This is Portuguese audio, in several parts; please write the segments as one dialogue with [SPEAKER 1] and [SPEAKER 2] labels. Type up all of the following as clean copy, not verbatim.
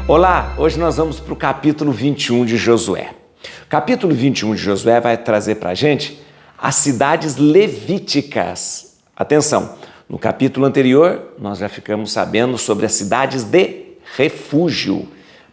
[SPEAKER 1] Olá, hoje nós vamos para o capítulo 21 de Josué. O capítulo 21 de Josué vai trazer para a gente as cidades levíticas. Atenção, no capítulo anterior nós já ficamos sabendo sobre as cidades de refúgio,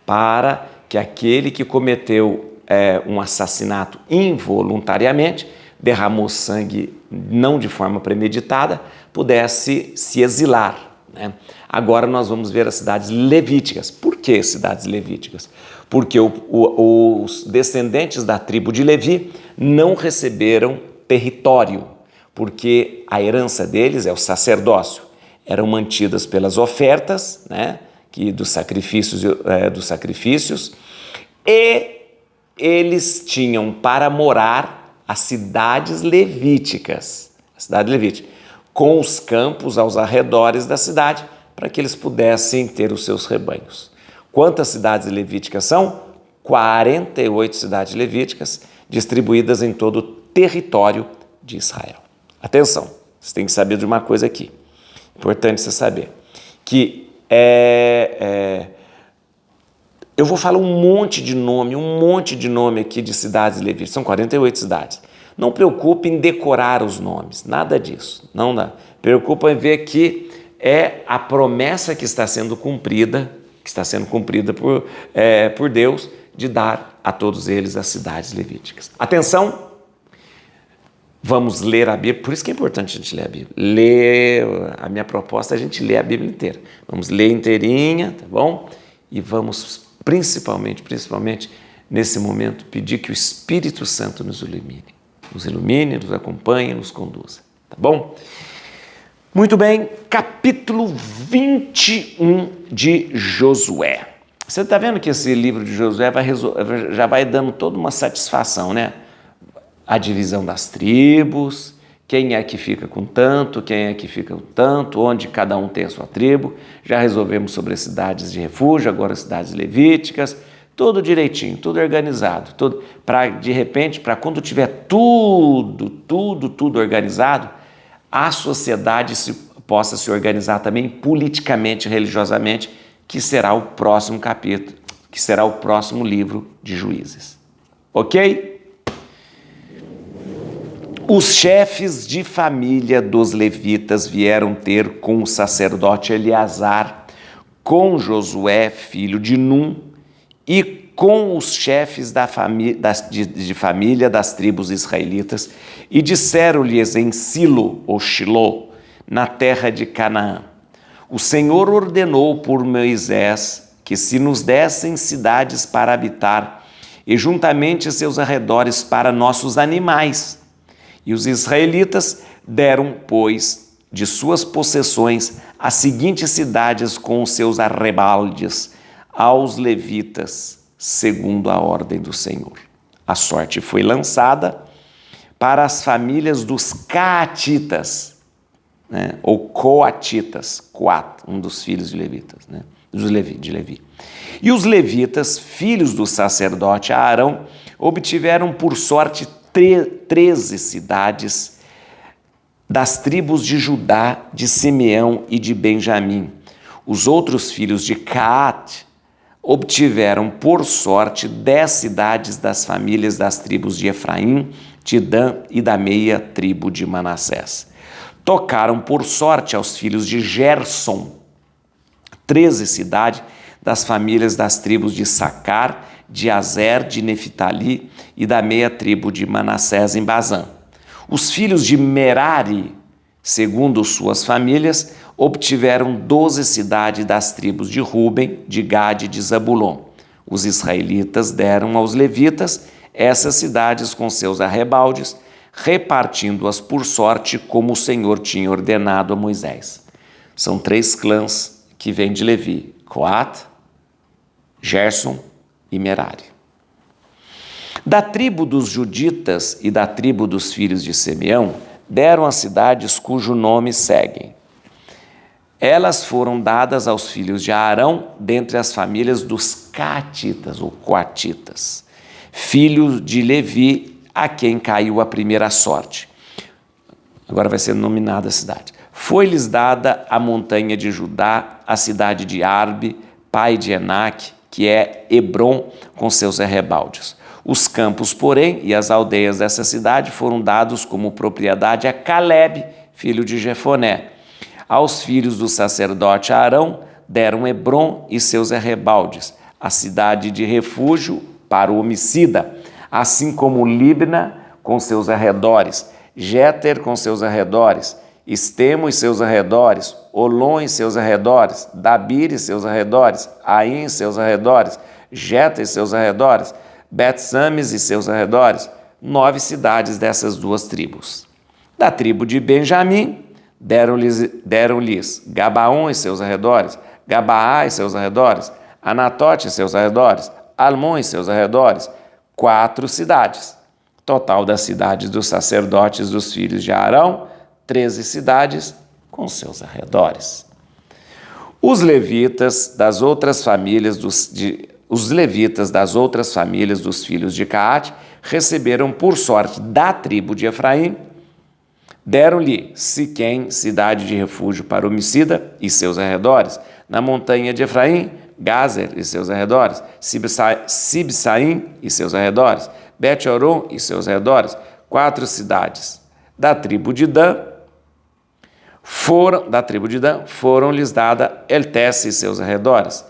[SPEAKER 1] para que aquele que cometeu um assassinato involuntariamente, derramou sangue não de forma premeditada, pudesse se exilar. Agora nós vamos ver as cidades levíticas. Por que cidades levíticas? Porque os descendentes da tribo de Levi não receberam território, porque a herança deles é o sacerdócio. Eram mantidas pelas ofertas, dos sacrifícios, e eles tinham para morar as cidades levíticas, com os campos aos arredores da cidade, para que eles pudessem ter os seus rebanhos. Quantas cidades levíticas são? 48 cidades levíticas, distribuídas em todo o território de Israel. Atenção, você tem que saber de uma coisa aqui, importante você saber, que eu vou falar um monte de nome aqui de cidades levíticas, são 48 cidades. Não preocupe em decorar os nomes, nada disso, não dá. Preocupa em ver que é a promessa que está sendo cumprida, por Deus, de dar a todos eles as cidades levíticas. Atenção, vamos ler a Bíblia, por isso que é importante a gente ler a Bíblia. A minha proposta é a gente ler a Bíblia inteira. Vamos ler inteirinha, tá bom? E vamos principalmente nesse momento pedir que o Espírito Santo nos ilumine, nos acompanhe, nos conduza, tá bom? Muito bem, capítulo 21 de Josué. Você está vendo que esse livro de Josué já vai dando toda uma satisfação, né? A divisão das tribos, quem é que fica com tanto, quem é que fica com tanto, onde cada um tem a sua tribo. Já resolvemos sobre as cidades de refúgio, agora as cidades levíticas, tudo direitinho, tudo organizado, para de repente, para quando tiver tudo organizado, a sociedade possa se organizar também politicamente, religiosamente, que será o próximo capítulo, que será o próximo livro de Juízes. Ok? Os chefes de família dos levitas vieram ter com o sacerdote Eleazar, com Josué, filho de Num, e com os chefes de família das tribos israelitas, e disseram-lhes em Silo, ou Shiló, na terra de Canaã: o Senhor ordenou por Moisés que se nos dessem cidades para habitar, e juntamente seus arredores para nossos animais. E os israelitas deram, pois, de suas possessões as seguintes cidades com os seus arrebaldes aos levitas, segundo a ordem do Senhor. A sorte foi lançada para as famílias dos caatitas, ou coatitas, Coat, um dos filhos de levitas, de Levi. E os levitas, filhos do sacerdote Arão, obtiveram por sorte 13 cidades das tribos de Judá, de Simeão e de Benjamim. Os outros filhos de Caat obtiveram por sorte 10 cidades das famílias das tribos de Efraim, de Dan e da meia tribo de Manassés. Tocaram por sorte aos filhos de Gerson 13 cidades das famílias das tribos de Sacar, de Azer, de Neftali e da meia tribo de Manassés em Bazã. Os filhos de Merari, segundo suas famílias, obtiveram 12 cidades das tribos de Ruben, de Gade e de Zabulon. Os israelitas deram aos levitas essas cidades com seus arrebaldes, repartindo-as por sorte como o Senhor tinha ordenado a Moisés. São 3 clãs que vêm de Levi: Coat, Gerson e Merari. Da tribo dos juditas e da tribo dos filhos de Simeão, deram as cidades cujo nome seguem. Elas foram dadas aos filhos de Arão, dentre as famílias dos caatitas, ou coatitas, filhos de Levi, a quem caiu a primeira sorte. Agora vai ser nominada a cidade. Foi-lhes dada a montanha de Judá, a cidade de Arbe, pai de Enaque, que é Hebrom com seus arrebaldes. Os campos, porém, e as aldeias dessa cidade foram dados como propriedade a Calebe, filho de Jefoné. Aos filhos do sacerdote Arão deram Hebrom e seus arrebaldes, a cidade de refúgio para o homicida, assim como Libna com seus arredores, Jéter com seus arredores, Estemo e seus arredores, Olom e seus arredores, Dabir e seus arredores, Aim e seus arredores, Jeta e seus arredores, Bet-Sames e seus arredores, 9 cidades dessas duas tribos. Da tribo de Benjamim, deram-lhes Gabaon e seus arredores, Gabaá e seus arredores, Anatote e seus arredores, Almon e seus arredores, 4 cidades. Total das cidades dos sacerdotes dos filhos de Arão, 13 cidades com seus arredores. Os levitas das outras famílias dos filhos de Caate receberam por sorte da tribo de Efraim. Deram-lhe Siquém, cidade de refúgio para o homicida e seus arredores, na montanha de Efraim, Gazer e seus arredores, Sibsaim e seus arredores, Bet-Horon e seus arredores, 4 cidades. Da tribo de Dan foram-lhes dada Eltesse e seus arredores,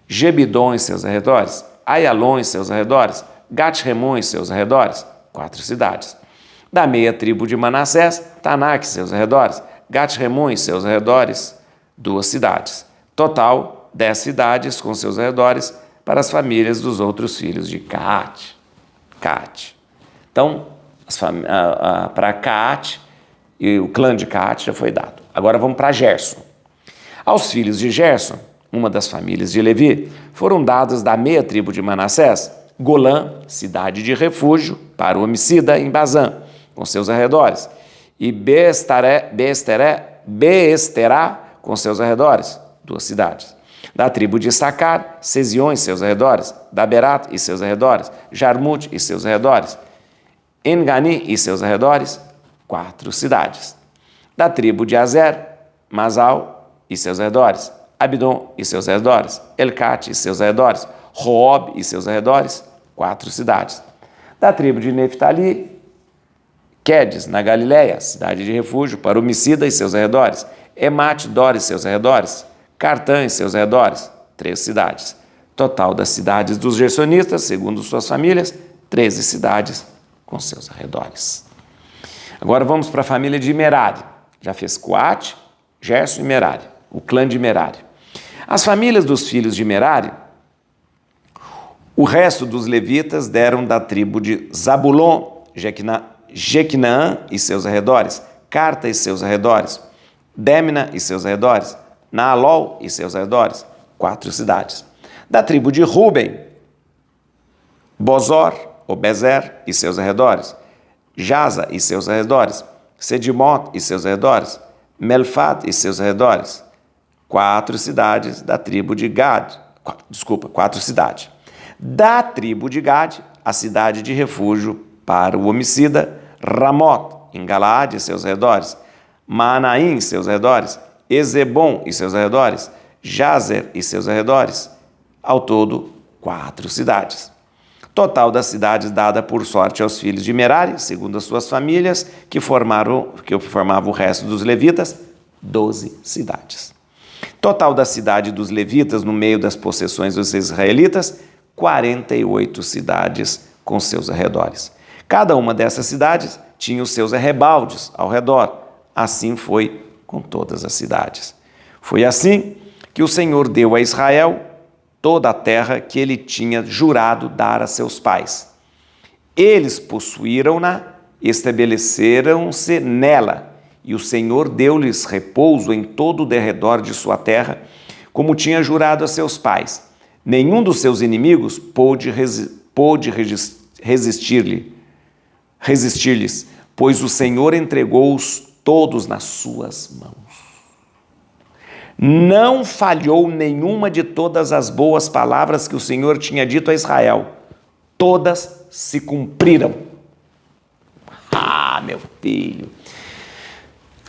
[SPEAKER 1] Gebidon e seus arredores, Aialon e seus arredores, Gat-Remon e seus arredores, 4 cidades. Da meia tribo de Manassés, Tanak e seus arredores, Gat-Remon e seus arredores, 2 cidades. Total, 10 cidades com seus arredores para as famílias dos outros filhos de Caate. Então, para Caate, e o clã de Caate já foi dado. Agora vamos para Gerson. Aos filhos de Gerson, uma das famílias de Levi, foram dados da meia tribo de Manassés, Golã, cidade de refúgio para o homicida em Bazã, com seus arredores, e Beesterá com seus arredores, 2 cidades. Da tribo de Issacar, Sezion e seus arredores, Daberat e seus arredores, Jarmute e seus arredores, Engani e seus arredores, 4 cidades. Da tribo de Azer, Masal e seus arredores, Abidom e seus arredores, Elcate e seus arredores, Roob e seus arredores, 4 cidades. Da tribo de Neftali, Quedes, na Galileia, cidade de refúgio para o homicida e seus arredores, Emate-Dor e seus arredores, Cartã e seus arredores, 3 cidades. Total das cidades dos gersonistas, segundo suas famílias, 13 cidades com seus arredores. Agora vamos para a família de Merari. Já fez Coate, Gerson e Merari, o clã de Merari. As famílias dos filhos de Merari, o resto dos levitas deram da tribo de Zabulon, Jequinaã e seus arredores, Carta e seus arredores, Démina e seus arredores, Naalol e seus arredores, 4 cidades. Da tribo de Ruben, Bozor, ou Bezer e seus arredores, Jaza e seus arredores, Sedimot e seus arredores, Melfat e seus arredores, 4 cidades da tribo de Gad, 4 cidades. Da tribo de Gad, a cidade de refúgio para o homicida, Ramot, em Galaade e seus arredores, Maanaim e seus arredores, Ezebom e seus arredores, Jazer e seus arredores, ao todo 4 cidades. Total das cidades dada por sorte aos filhos de Merari, segundo as suas famílias, que formavam o resto dos levitas, 12 cidades. Total da cidade dos levitas no meio das possessões dos israelitas, 48 cidades com seus arredores. Cada uma dessas cidades tinha os seus arrebaldes ao redor. Assim foi com todas as cidades. Foi assim que o Senhor deu a Israel toda a terra que ele tinha jurado dar a seus pais. Eles possuíram-na, estabeleceram-se nela, e o Senhor deu-lhes repouso em todo o derredor de sua terra, como tinha jurado a seus pais. Nenhum dos seus inimigos pôde resistir-lhes, pois o Senhor entregou-os todos nas suas mãos. Não falhou nenhuma de todas as boas palavras que o Senhor tinha dito a Israel. Todas se cumpriram. Ah, meu filho.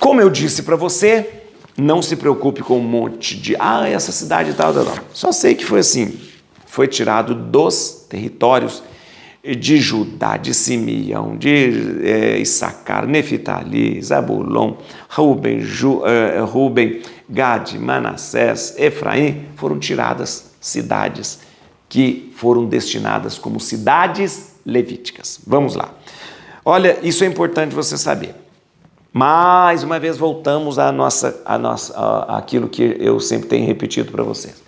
[SPEAKER 1] Como eu disse para você, não se preocupe com um monte de... essa cidade e tal. Só sei que foi assim. foi tirado dos territórios de Judá, de Simeão, de Issacar, Neftali, Zabulon, Ruben, Gade, Manassés, Efraim, foram tiradas cidades que foram destinadas como cidades levíticas. Vamos lá. Olha, isso é importante você saber. Mais uma vez voltamos àquilo que eu sempre tenho repetido para vocês.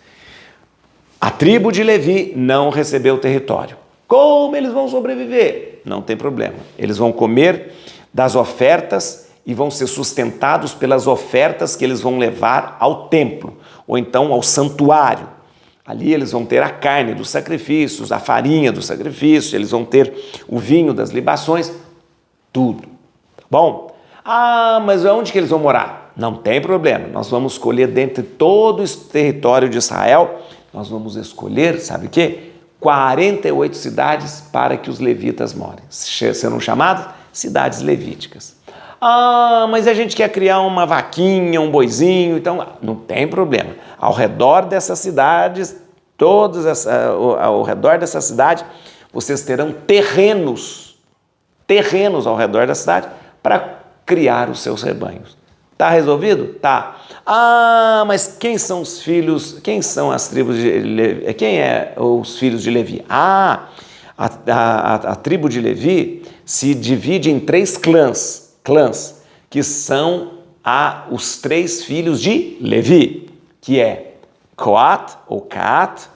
[SPEAKER 1] A tribo de Levi não recebeu território. Como eles vão sobreviver? Não tem problema. Eles vão comer das ofertas e vão ser sustentados pelas ofertas que eles vão levar ao templo, ou então ao santuário. Ali eles vão ter a carne dos sacrifícios, a farinha do sacrifício, eles vão ter o vinho das libações, tudo. Tá bom? Ah, mas onde que eles vão morar? Não tem problema. Nós vamos escolher dentre todo o território de Israel, nós vamos escolher, sabe o quê? 48 cidades para que os levitas morem. Serão chamadas cidades levíticas. Ah, mas a gente quer criar uma vaquinha, um boizinho, então não tem problema. Ao redor dessas cidades, ao redor dessa cidade, vocês terão terrenos ao redor da cidade para criar os seus rebanhos. Tá resolvido? Tá. Ah, mas quem são as tribos de Levi? Quem é os filhos de Levi? Ah, a tribo de Levi se divide em 3 clãs, que são os 3 filhos de Levi, que é Coat, ou Caat,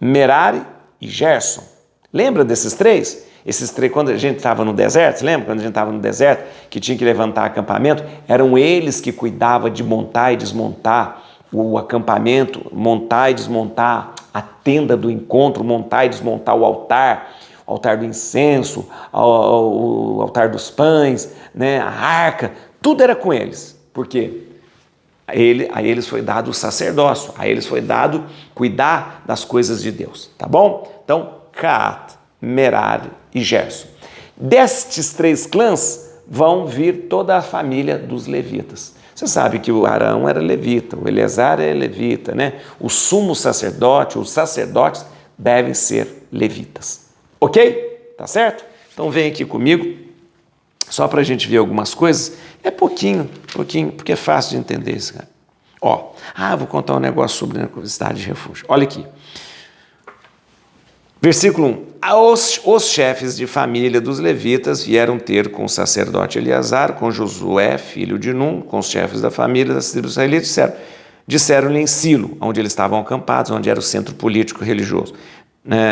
[SPEAKER 1] Merari e Gerson. Lembra desses 3? Esses 3, quando a gente estava no deserto, você lembra quando a gente estava no deserto, que tinha que levantar acampamento? Eram eles que cuidavam de montar e desmontar o acampamento, montar e desmontar a tenda do encontro, montar e desmontar o altar do incenso, o altar dos pães, né, a arca, tudo era com eles. Por quê? A eles foi dado o sacerdócio, a eles foi dado cuidar das coisas de Deus, tá bom? Então, Caat, Merari e Gerson. Destes 3 clãs vão vir toda a família dos levitas. Você sabe que o Arão era levita, o Eleazar é levita, né? O sumo sacerdote, os sacerdotes devem ser levitas. Ok? Tá certo? Então vem aqui comigo, só para a gente ver algumas coisas. É pouquinho, porque é fácil de entender isso, cara. Vou contar um negócio sobre a cidade de refúgio. Olha aqui. Versículo 1. Os chefes de família dos levitas vieram ter com o sacerdote Eleazar, com Josué, filho de Num, com os chefes da família das tribos israelitas, disseram-lhe em Silo, onde eles estavam acampados, onde era o centro político e religioso,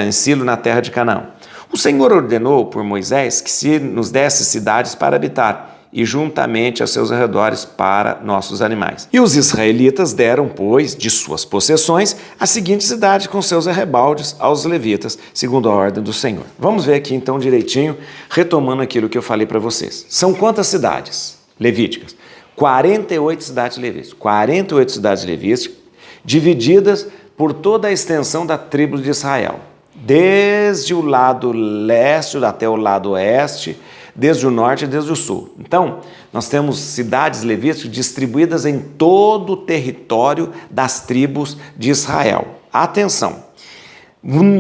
[SPEAKER 1] em Silo, na terra de Canaã. O Senhor ordenou por Moisés que se nos desse cidades para habitar, e juntamente a seus arredores para nossos animais. E os israelitas deram, pois, de suas possessões, a seguinte cidade com seus arrebaldes aos levitas, segundo a ordem do Senhor. Vamos ver aqui então direitinho, retomando aquilo que eu falei para vocês. São quantas cidades levíticas? 48 cidades levíticas. 48 cidades levíticas, divididas por toda a extensão da tribo de Israel. Desde o lado leste até o lado oeste, desde o norte e desde o sul. Então, nós temos cidades levíticas distribuídas em todo o território das tribos de Israel. Atenção!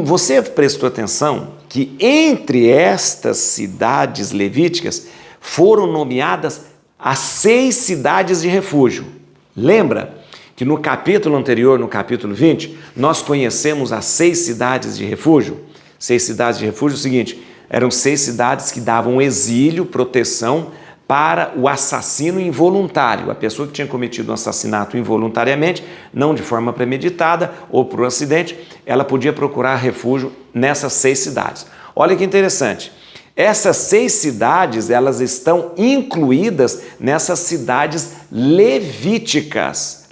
[SPEAKER 1] Você prestou atenção que entre estas cidades levíticas foram nomeadas as 6 cidades de refúgio. Lembra que no capítulo anterior, no capítulo 20, nós conhecemos as 6 cidades de refúgio? 6 cidades de refúgio é o seguinte: eram 6 cidades que davam exílio, proteção para o assassino involuntário. A pessoa que tinha cometido um assassinato involuntariamente, não de forma premeditada ou por um acidente, ela podia procurar refúgio nessas 6 cidades. Olha que interessante. Essas 6 cidades, elas estão incluídas nessas cidades levíticas.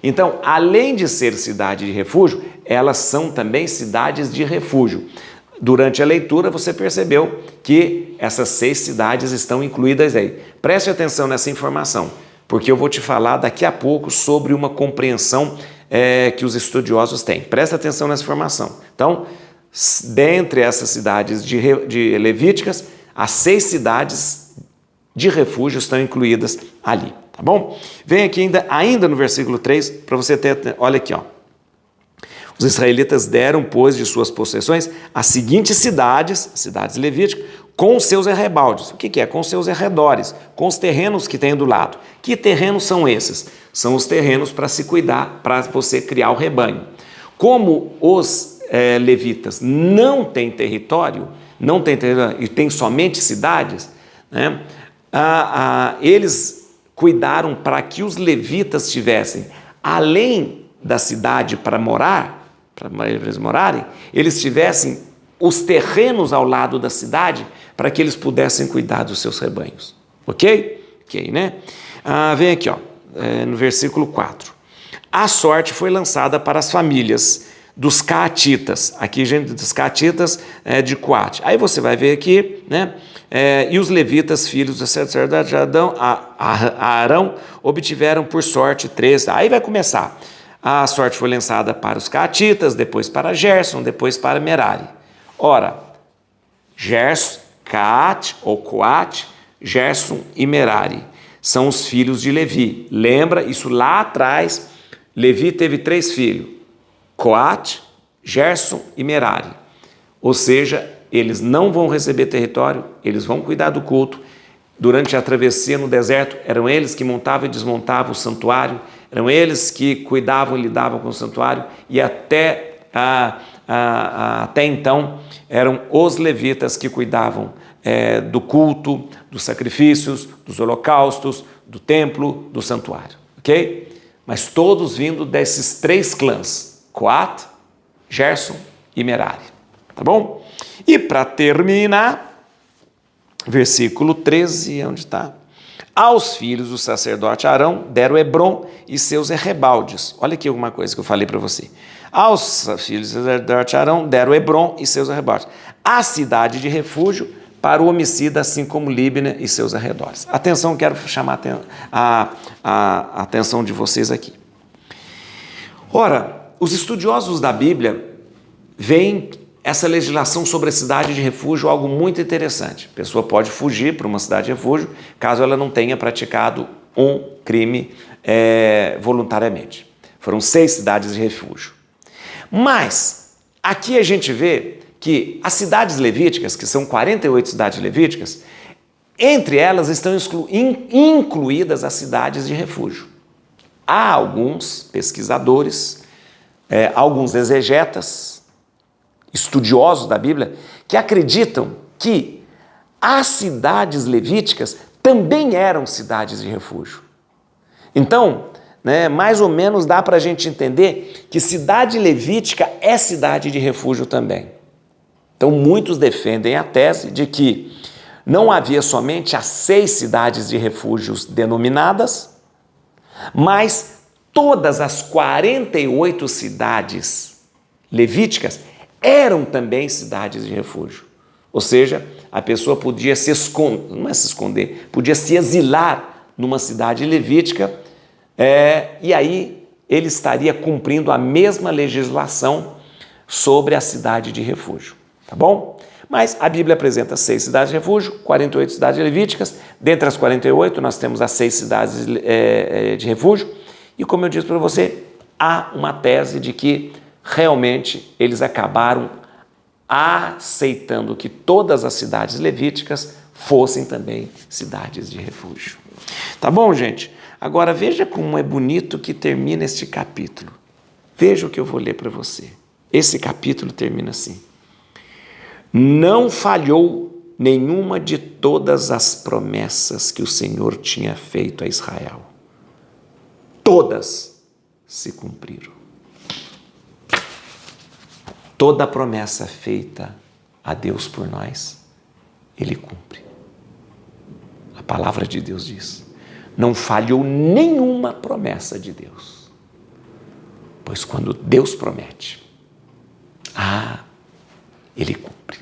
[SPEAKER 1] Então, além de ser cidade de refúgio, elas são também cidades de refúgio. Durante a leitura, você percebeu que essas 6 cidades estão incluídas aí. Preste atenção nessa informação, porque eu vou te falar daqui a pouco sobre uma compreensão que os estudiosos têm. Presta atenção nessa informação. Então, dentre essas cidades de levíticas, as 6 cidades de refúgio estão incluídas ali, tá bom? Vem aqui ainda no versículo 3, para você ter, olha aqui, ó. Os israelitas deram, pois, de suas possessões as seguintes cidades levíticas, com os seus arrebaldes. O que é? Com os seus arredores, com os terrenos que tem do lado. Que terrenos são esses? São os terrenos para se cuidar, para você criar o rebanho. Como os levitas não têm território, e têm somente cidades, né? Eles cuidaram para que os levitas tivessem, além da cidade para eles morarem, eles tivessem os terrenos ao lado da cidade para que eles pudessem cuidar dos seus rebanhos. Ok? Ok, né? Vem aqui, ó, no versículo 4. A sorte foi lançada para as famílias dos caatitas. Aqui, gente, dos caatitas de Coate. Aí você vai ver aqui, né? E os levitas, filhos do sacerdote Arão, obtiveram por sorte 3. Aí vai começar. A sorte foi lançada para os caatitas, depois para Gerson, depois para Merari. Ora, Gerson, Caate ou Coate, Gerson e Merari são os filhos de Levi. Lembra, isso lá atrás, Levi teve 3 filhos, Coate, Gerson e Merari. Ou seja, eles não vão receber território, eles vão cuidar do culto. Durante a travessia no deserto, eram eles que montavam e desmontavam o santuário, eram eles que cuidavam e lidavam com o santuário, e até então eram os levitas que cuidavam do culto, dos sacrifícios, dos holocaustos, do templo, do santuário, ok? Mas todos vindo desses 3 clãs, Coate, Gerson e Merari, tá bom? E para terminar, versículo 13, onde está? Aos filhos do sacerdote Arão deram Hebrom e seus arrebaldes. Olha aqui alguma coisa que eu falei para você. Aos filhos do sacerdote Arão deram Hebrom e seus arrebaldes. A cidade de refúgio para o homicida, assim como Líbina e seus arredores. Atenção, quero chamar a atenção de vocês aqui. Ora, os estudiosos da Bíblia veem essa legislação sobre a cidade de refúgio algo muito interessante. A pessoa pode fugir para uma cidade de refúgio caso ela não tenha praticado um crime voluntariamente. Foram 6 cidades de refúgio. Mas aqui a gente vê que as cidades levíticas, que são 48 cidades levíticas, entre elas estão incluídas as cidades de refúgio. Há alguns pesquisadores, alguns exegetas, estudiosos da Bíblia, que acreditam que as cidades levíticas também eram cidades de refúgio. Então, mais ou menos dá para a gente entender que cidade levítica é cidade de refúgio também. Então, muitos defendem a tese de que não havia somente as 6 cidades de refúgios denominadas, mas todas as 48 cidades levíticas eram também cidades de refúgio. Ou seja, a pessoa podia se esconder, podia se exilar numa cidade levítica, e aí ele estaria cumprindo a mesma legislação sobre a cidade de refúgio, tá bom? Mas a Bíblia apresenta 6 cidades de refúgio, 48 cidades levíticas. Dentre as 48, nós temos as 6 cidades de refúgio. E como eu disse para você, há uma tese de que realmente eles acabaram aceitando que todas as cidades levíticas fossem também cidades de refúgio. Tá bom, gente? Agora veja como é bonito que termina este capítulo. Veja o que eu vou ler para você. Esse capítulo termina assim: não falhou nenhuma de todas as promessas que o Senhor tinha feito a Israel. Todas se cumpriram. Toda promessa feita a Deus por nós, Ele cumpre. A palavra de Deus diz: não falhou nenhuma promessa de Deus. Pois quando Deus promete, Ele cumpre.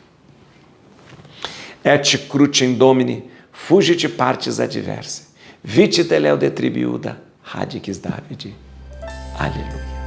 [SPEAKER 1] Et crucem Domini, fugit partes adversae, vite teleo detribiuda, radix David. Aleluia.